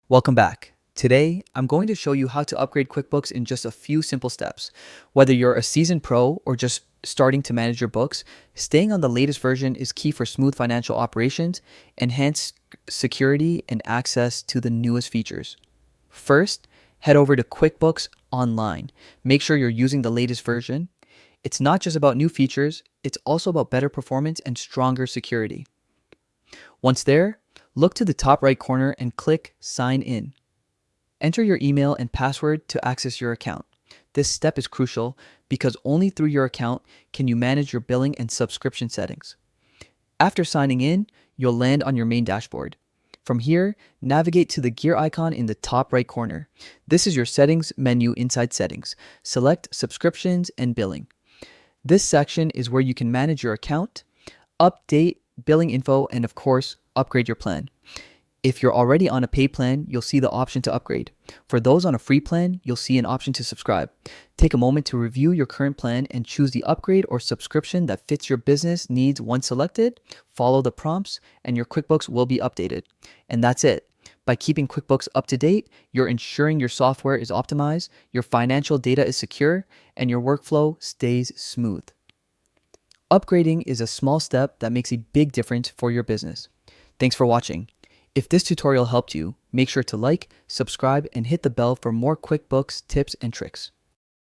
Welcome back. Today, I'm going to show you how to upgrade QuickBooks in just a few simple steps. Whether you're a seasoned pro or just starting to manage your books, staying on the latest version is key for smooth financial operations, enhanced security, and access to the newest features. First, head over to QuickBooks Online. Make sure you're using the latest version. It's not just about new features, it's also about better performance and stronger security. Once there, look to the top right corner and click Sign In. Enter your email and password to access your account. This step is crucial because only through your account can you manage your billing and subscription settings. After signing in, you'll land on your main dashboard. From here, navigate to the gear icon in the top right corner. This is your settings menu inside Settings. Select Subscriptions and Billing. This section is where you can manage your account, update billing info, and of course, upgrade your plan. If you're already on a paid plan, you'll see the option to upgrade. For those on a free plan, you'll see an option to subscribe. Take a moment to review your current plan and choose the upgrade or subscription that fits your business needs. Once selected, follow the prompts and your QuickBooks will be updated. And that's it. By keeping QuickBooks up to date, you're ensuring your software is optimized, your financial data is secure, and your workflow stays smooth. Upgrading is a small step that makes a big difference for your business. Thanks for watching. If this tutorial helped you, make sure to like, subscribe, and hit the bell for more QuickBooks tips and tricks.